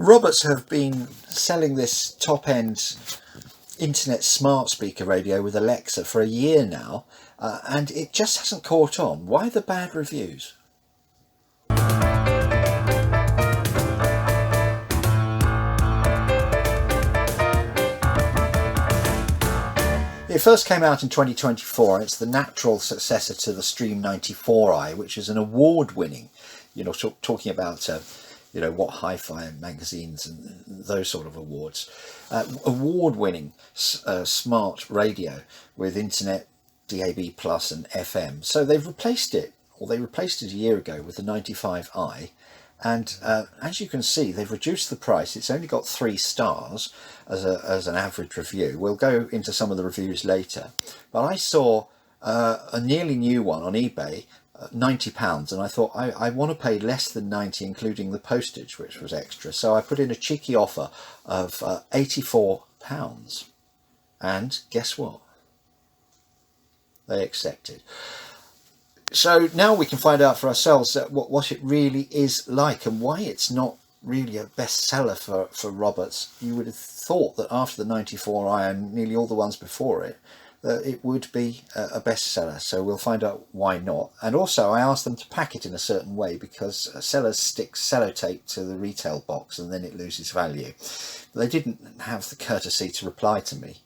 Roberts have been selling this top-end internet smart speaker radio with Alexa for a year now, and it just hasn't caught on. Why the bad reviews? It first came out in 2024, and it's the natural successor to the Stream94i, which is an award-winning, talking about what hi-fi magazines and those sort of awards, award-winning smart radio with internet, DAB plus and FM. So they've replaced it, or they replaced it a year ago with the 95i. And as you can see, they've reduced the price. It's only got 3 stars as an average review. We'll go into some of the reviews later. But I saw a nearly new one on eBay, £90, and I thought I want to pay less than 90, including the postage, which was extra. So I put in a cheeky offer of £84. And guess what? They accepted. So now we can find out for ourselves what it really is like and why it's not really a bestseller for Roberts. You would have thought that after the 94i and nearly all the ones before it, that it would be a bestseller. So we'll find out why not. And also I asked them to pack it in a certain way, because sellers stick sellotape to the retail box and then it loses value. But they didn't have the courtesy to reply to me,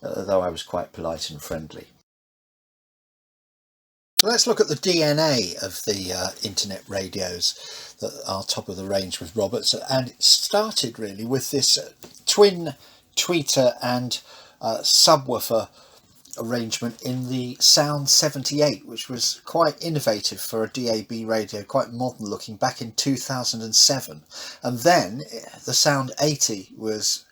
though I was quite polite and friendly. So let's look at the DNA of the internet radios that are top of the range with Roberts, and it started really with this twin tweeter and subwoofer arrangement in the Sound 78, which was quite innovative for a DAB radio, quite modern looking, back in 2007. And then the Sound 80 was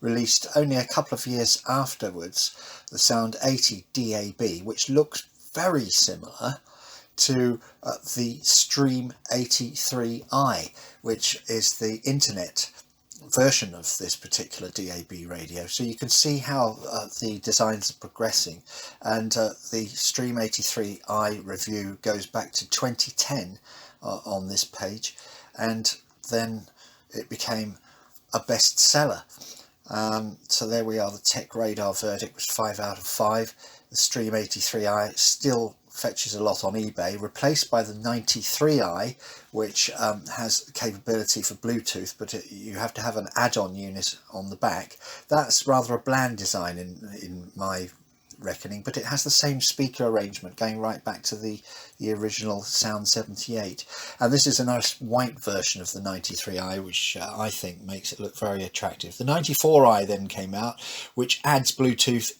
released only a couple of years afterwards, the Sound 80 DAB, which looks very similar to the Stream95i, which is the internet version of this particular DAB radio. So you can see how the designs are progressing, and the Stream93i review goes back to 2010 on this page, and then it became a bestseller. So there we are. The Tech Radar verdict was 5 out of 5. The Stream93i still fetches a lot on eBay, replaced by the 93i, which has capability for Bluetooth, but you have to have an add-on unit on the back. That's rather a bland design in my reckoning, but it has the same speaker arrangement going right back to the original Sound 78. And this is a nice white version of the 93i, which I think makes it look very attractive. The 94i then came out, which adds Bluetooth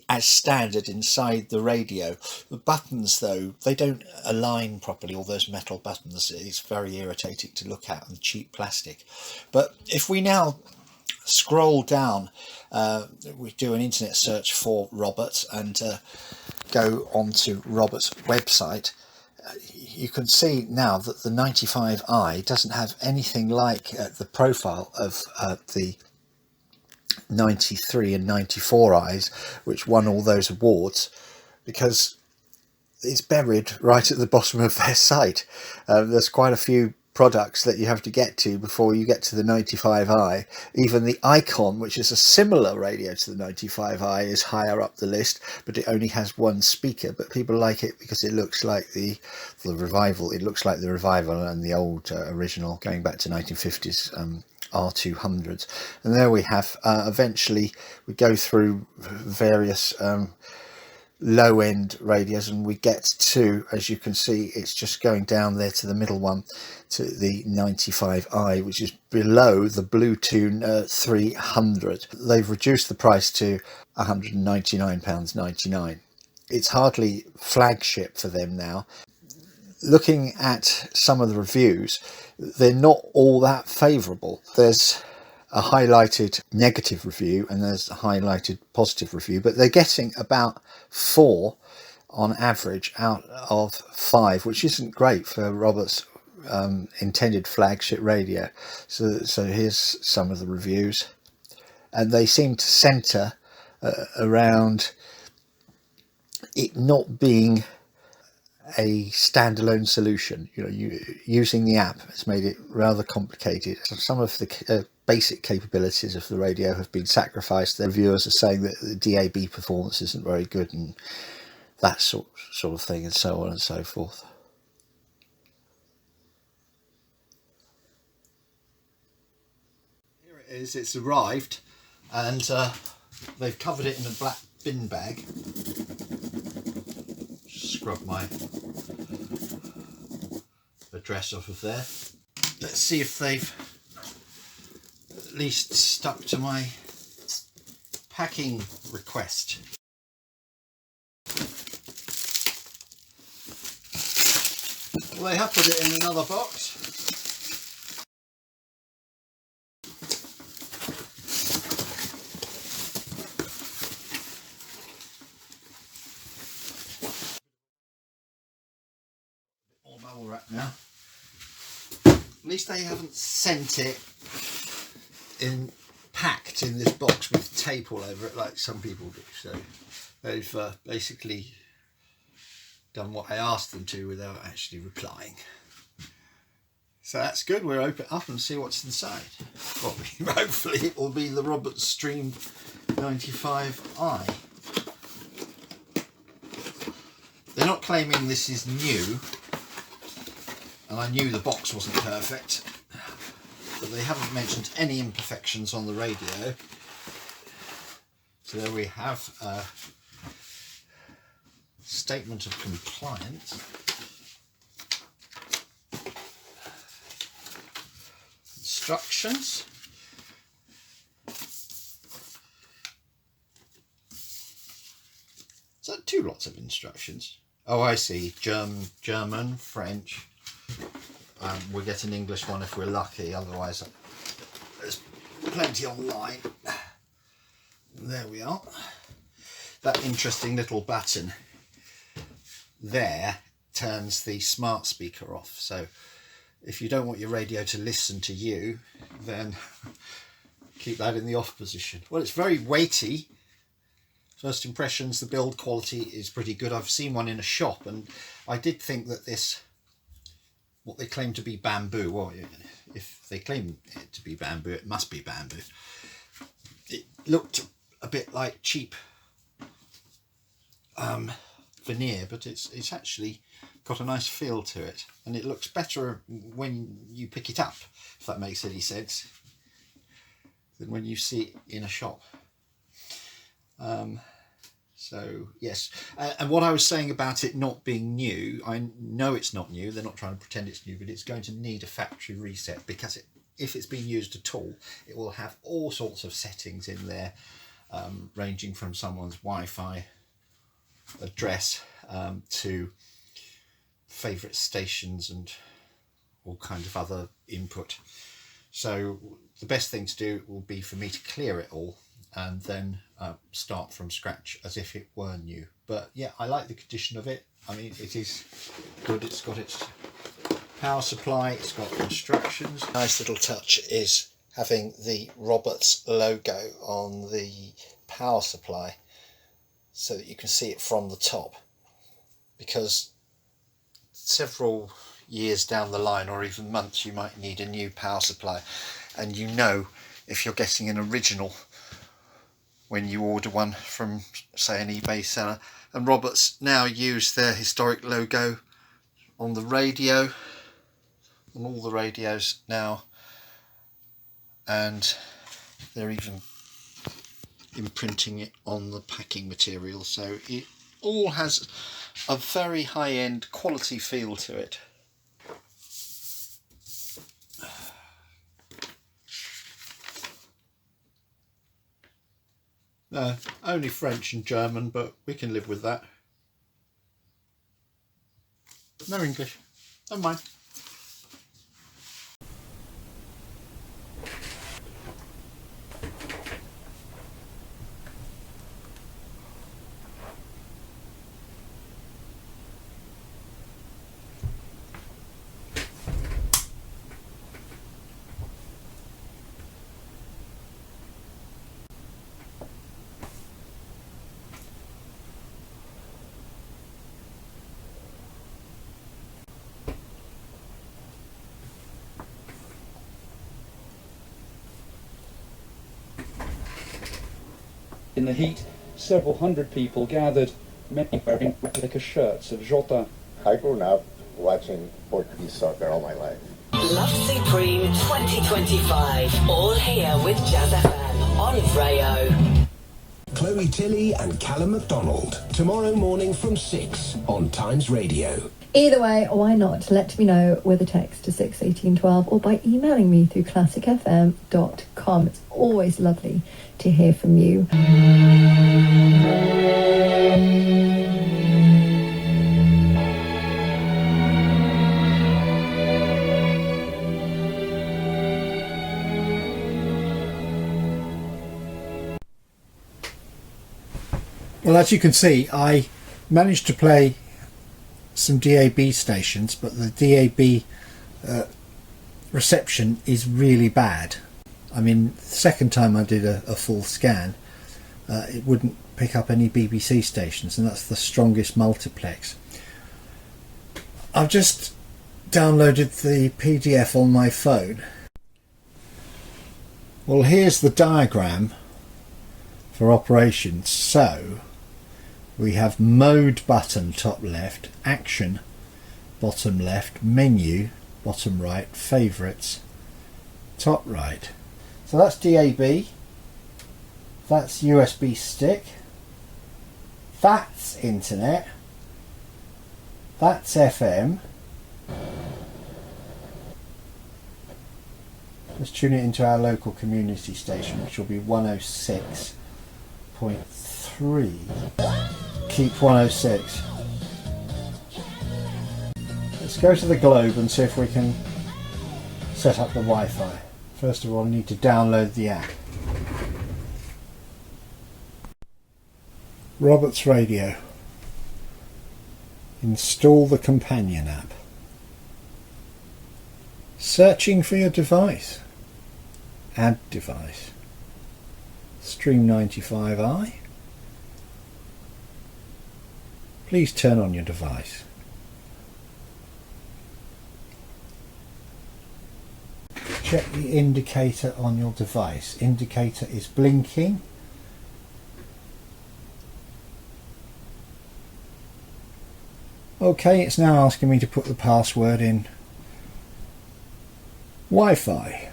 as standard inside the radio. The buttons, though, they don't align properly, all those metal buttons. It's very irritating to look at, and cheap plastic. But if we now scroll down, we do an internet search for Roberts and go onto Roberts' website, you can see now that the 95i doesn't have anything like the profile of the 93 and 94i's, which won all those awards, because it's buried right at the bottom of their site. There's quite a few products that you have to get to before you get to the 95i. Even the Icon, which is a similar radio to the 95i, is higher up the list, but it only has one speaker. But people like it because it looks like the Revival. It looks like the Revival and the old original, going back to 1950s R200s. And there we have, eventually we go through various low-end radios, and we get to, as you can see, it's just going down there to the middle one, to the 95i, which is below the Bluetooth 300. They've reduced the price to £199.99. It's hardly flagship for them now. Looking at some of the reviews, they're not all that favourable. There's a highlighted negative review and there's a highlighted positive review, but they're getting about 4 on average out of 5, which isn't great for Roberts' intended flagship radio. So here's some of the reviews, and they seem to centre around it not being a standalone solution. Using the app has made it rather complicated. So some of the basic capabilities of the radio have been sacrificed. The reviewers are saying that the DAB performance isn't very good and that sort of thing, and so on and so forth. Here it is, it's arrived, and they've covered it in a black bin bag. Scrub my address off of there. Let's see if they've at least stuck to my packing request. Well, they have put it in another box. More bubble wrap now. At least they haven't sent it packed in this box with tape all over it like some people do. So they've basically done what I asked them to without actually replying. So that's good. We'll open it up and see what's inside. Well, hopefully it will be the Roberts Stream95i. They're not claiming this is new, and I knew the box wasn't perfect, but they haven't mentioned any imperfections on the radio. So there we have a statement of compliance. Instructions. So 2 lots of instructions. Oh, I see. German, French. We'll get an English one if we're lucky, otherwise there's plenty online. There we are. That interesting little button there turns the smart speaker off, so if you don't want your radio to listen to you, then keep that in the off position. Well, it's very weighty. First impressions, the build quality is pretty good. I've seen one in a shop, and I did think that this, what they claim to be bamboo, well, if they claim it to be bamboo, it must be bamboo. It looked a bit like cheap veneer, but it's actually got a nice feel to it, and it looks better when you pick it up, if that makes any sense, than when you see it in a shop. So yes, and what I was saying about it not being new, I know it's not new, they're not trying to pretend it's new, but it's going to need a factory reset, because if it's being used at all, it will have all sorts of settings in there, ranging from someone's Wi-Fi address to favourite stations and all kinds of other input. So the best thing to do will be for me to clear it all and then start from scratch as if it were new. But yeah, I like the condition of it. I mean, it is good. It's got its power supply, it's got instructions. Nice little touch is having the Roberts logo on the power supply so that you can see it from the top, because several years down the line, or even months, you might need a new power supply, and you know if you're getting an original when you order one from, say, an eBay seller. And Roberts now use their historic logo on the radio, on all the radios now, and they're even imprinting it on the packing material, so it all has a very high-end quality feel to it. No, only French and German, but we can live with that. No English, don't mind. In the heat, several hundred people gathered, many wearing replica shirts of Jota. I grew up watching Portuguese soccer all my life. Love Supreme 2025, all here with Jazz FM on Rayo. Chloe Tilley and Callum MacDonald, tomorrow morning from 6 on Times Radio. Either way, why not? Let me know with a text to 61812 or by emailing me through classicfm.com. It's always lovely to hear from you. Well, as you can see, I managed to play some DAB stations, but the DAB reception is really bad. I mean, the second time I did a full scan, it wouldn't pick up any BBC stations, and that's the strongest multiplex. I've just downloaded the PDF on my phone. Well, here's the diagram for operations. So we have mode button top left, action bottom left, menu bottom right, favourites top right. So that's DAB, that's USB stick, that's internet, that's FM. Let's tune it into our local community station, which will be 106.3. Keep 106. Let's go to the globe and see if we can set up the Wi-Fi. First of all, I need to download the app. Roberts Radio. Install the companion app. Searching for your device. Add device. Stream95i. Please turn on your device. Check the indicator on your device. Indicator is blinking. Okay, it's now asking me to put the password in. Wi-Fi.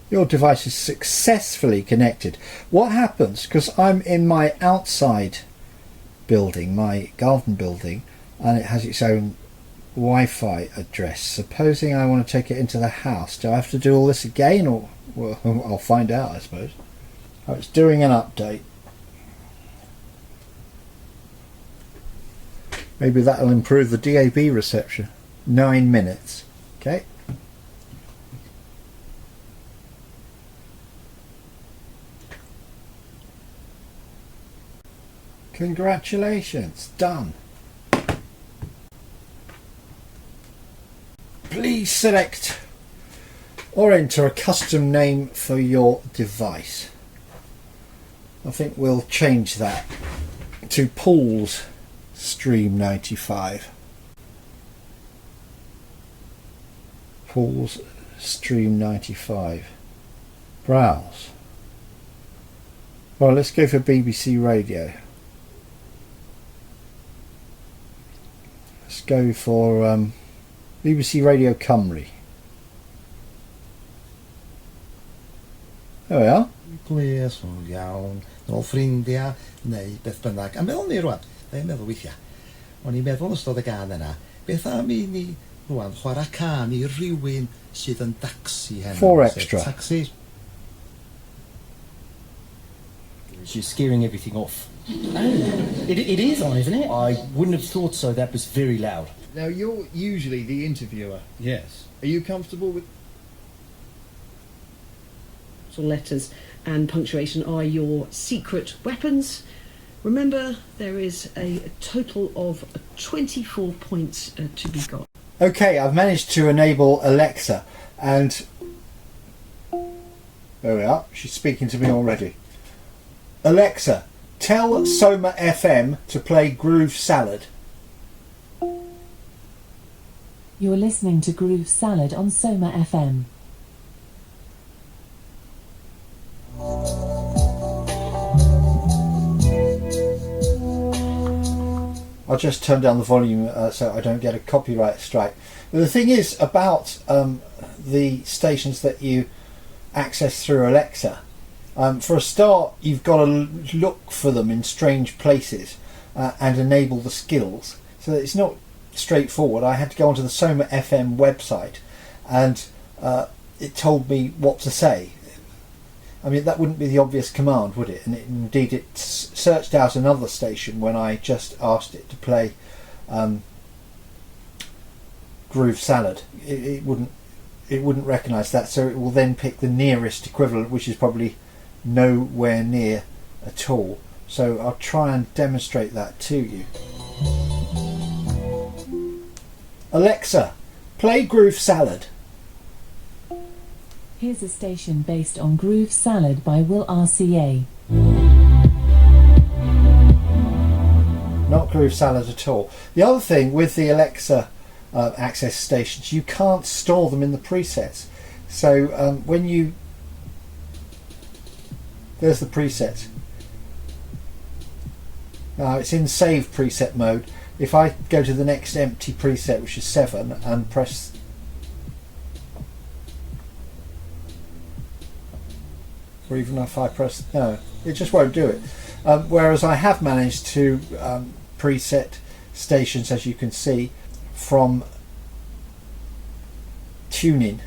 Your device is successfully connected. What happens, because I'm in my outside building, my garden building, and it has its own Wi-Fi address. Supposing I want to take it into the house, do I have to do all this again, or well, I'll find out, I suppose. Oh, it's doing an update. Maybe that'll improve the DAB reception. 9 minutes. Okay. Congratulations, done. Please select or enter a custom name for your device. I think we'll change that to Paul's Stream95. Paul's Stream95. Browse. Well, let's go for BBC Radio. Let's go for BBC Radio Cymru. There we are. Gles iawn, nôl ffrindiau, neu beth bynnag. A meddwl ni rwan, fe'n meddwl weithiau. O'n i'n meddwl yn ystod y gan yna, beth am i ni rwan chwarae can i rywun sydd yn dacsi heno. 4 extra. Taxi. She's scaring everything off. Oh, it is on, isn't it? I wouldn't have thought so. That was very loud. Now, you're usually the interviewer. Yes. Are you comfortable with... Letters and punctuation are your secret weapons. Remember, there is a total of 24 points to be got. Okay, I've managed to enable Alexa, and there we are. She's speaking to me already. Alexa, tell Soma FM to play Groove Salad. You're listening to Groove Salad on Soma FM. I'll just turn down the volume so I don't get a copyright strike. But the thing is about the stations that you access through Alexa. For a start, you've got to look for them in strange places and enable the skills. So it's not straightforward. I had to go onto the Soma FM website and it told me what to say. I mean, that wouldn't be the obvious command, would it? And indeed, it searched out another station when I just asked it to play Groove Salad. It wouldn't recognise that, so it will then pick the nearest equivalent, which is probably nowhere near at all. So I'll try and demonstrate that to you. Alexa, play Groove Salad. Here's a station based on Groove Salad by Will RCA. Not Groove Salad at all. The other thing with the Alexa access stations, you can't store them in the presets. So when you... There's the preset. Now it's in save preset mode. If I go to the next empty preset, which is 7, and press... Or even if I press... No, it just won't do it. Whereas I have managed to preset stations, as you can see, from tuning.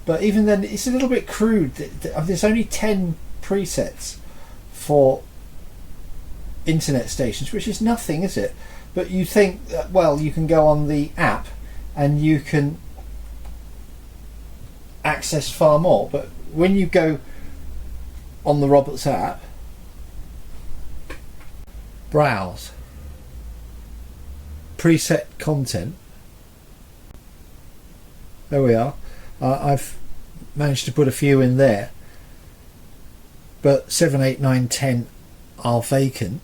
But even then, it's a little bit crude. There's only 10 presets for internet stations, which is nothing, is it? But you think that, well, you can go on the app and you can access far more. But when you go on the Roberts app, browse, preset content, there we are. I've managed to put a few in there, but 7, 8, 9, 10 are vacant.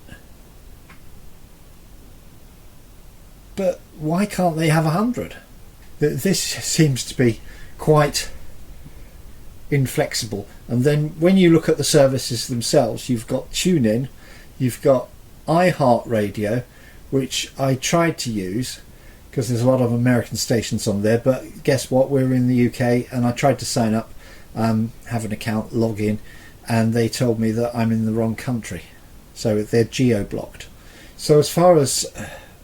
But why can't they have 100? This seems to be quite inflexible. And then when you look at the services themselves, you've got TuneIn, you've got iHeartRadio, which I tried to use because there's a lot of American stations on there, but guess what, we're in the UK, and I tried to sign up, have an account, log in, and they told me that I'm in the wrong country, so they're geo-blocked. So as far as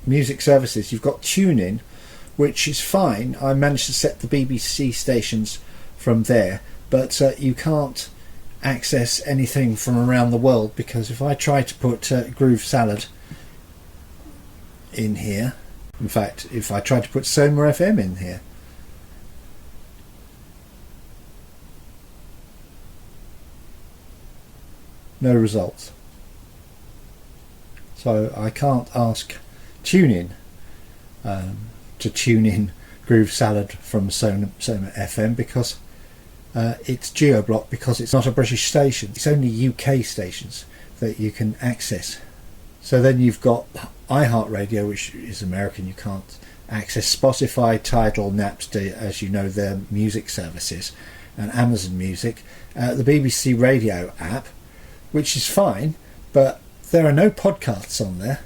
music services, you've got TuneIn, which is fine. I managed to set the BBC stations from there, but you can't access anything from around the world, because if I try to put Groove Salad in here, in fact, if I try to put Soma FM in here, no results. So I can't ask TuneIn to tune in Groove Salad from Soma FM because it's geo-blocked, because it's not a British station. It's only UK stations that you can access. So then you've got iHeartRadio, which is American. You can't access Spotify, Tidal, Napster, as you know, their music services, and Amazon Music. The BBC Radio app, which is fine, but there are no podcasts on there.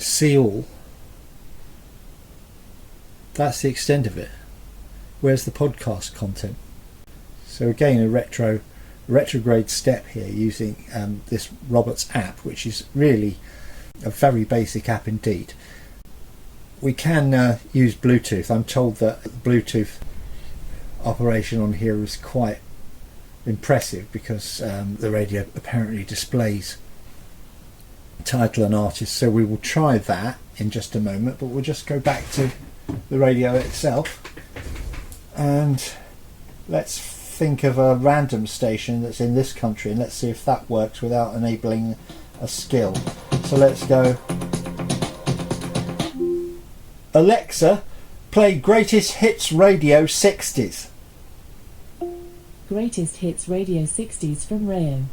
See all. That's the extent of it. Where's the podcast content? So again, a retrograde step here using this Roberts app, which is really a very basic app indeed. We can use Bluetooth. I'm told that the Bluetooth operation on here is quite impressive, because the radio apparently displays title and artist, so we will try that in just a moment. But we'll just go back to the radio itself and let's think of a random station that's in this country, and let's see if that works without enabling a skill. So let's go, Alexa, play Greatest Hits Radio 60s. Greatest Hits Radio 60s from Rayo.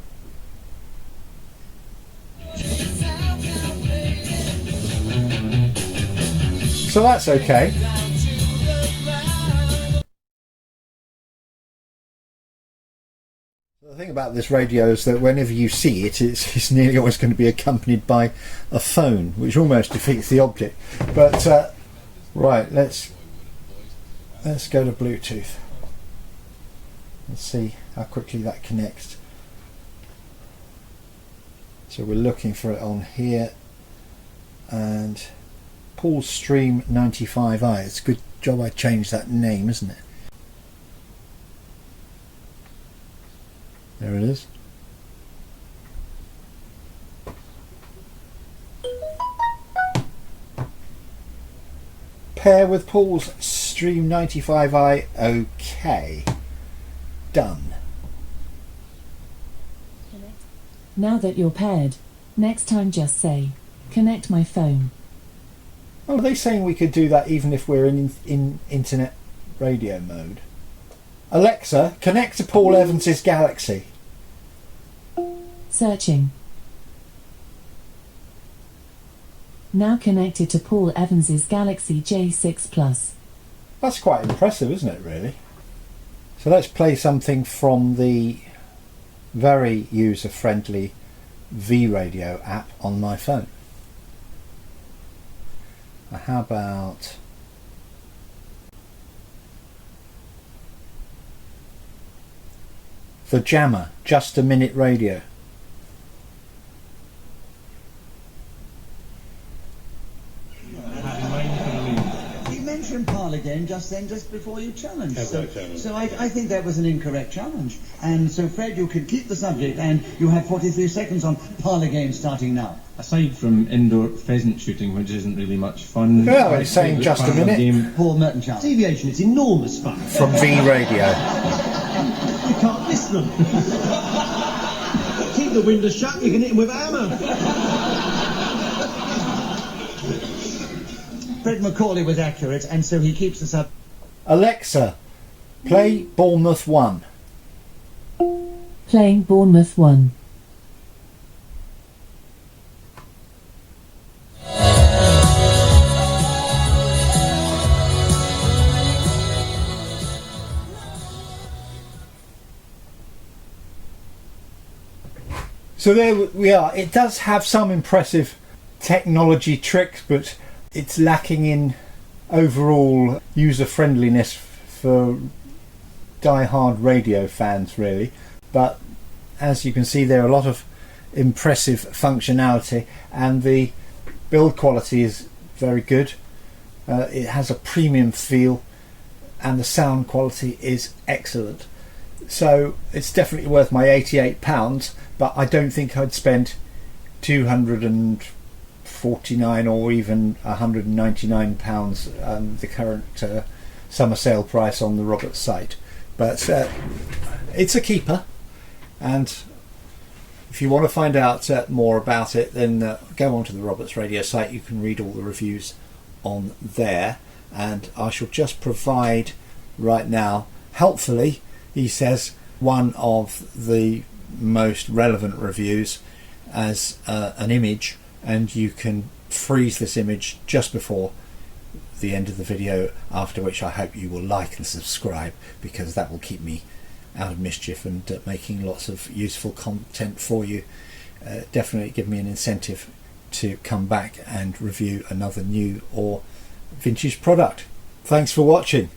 So that's okay. The thing about this radio is that whenever you see it, it's nearly always going to be accompanied by a phone, which almost defeats the object. But right, let's go to Bluetooth. Let's see how quickly that connects. So we're looking for it on here, and Paul's Stream95i. It's a good job I changed that name, isn't it? There it is. Pair with Paul's Stream95i. OK. Done. Now that you're paired, next time just say, connect my phone. Oh, are they saying we could do that even if we're in internet radio mode? Alexa, connect to Paul Evans's Galaxy. Searching. Now connected to Paul Evans's Galaxy J6 Plus. That's quite impressive, isn't it, really? So let's play something from the very user-friendly V-Radio app on my phone. How about The Jammer, Just a Minute Radio? You mentioned parlour game just then, just before you challenged. So I think that was an incorrect challenge. And so, Fred, you can keep the subject, and you have 43 seconds on parlour game starting now. Aside from indoor pheasant shooting, which isn't really much fun... Well, it's saying just a minute. Game. Paul Merton challenge. Deviation, it's enormous fun. From V-Radio. You can't miss them. Keep the windows shut, you can hit them with a hammer. Fred Macaulay was accurate, and so he keeps us up. Alexa, play Bournemouth 1. Playing Bournemouth 1. So there we are. It does have some impressive technology tricks, but it's lacking in overall user friendliness for die-hard radio fans, really. But as you can see, there are a lot of impressive functionality, and the build quality is very good. It has a premium feel, and the sound quality is excellent. So it's definitely worth my £88, but I don't think I'd spend £249 or even £199, the current summer sale price on the Roberts site. But it's a keeper, and if you want to find out more about it, then go onto the Roberts Radio site. You can read all the reviews on there, and I shall just provide right now, helpfully, he says, one of the most relevant reviews as an image, and you can freeze this image just before the end of the video, after which I hope you will like and subscribe, because that will keep me out of mischief and making lots of useful content for you. Definitely give me an incentive to come back and review another new or vintage product. Thanks for watching.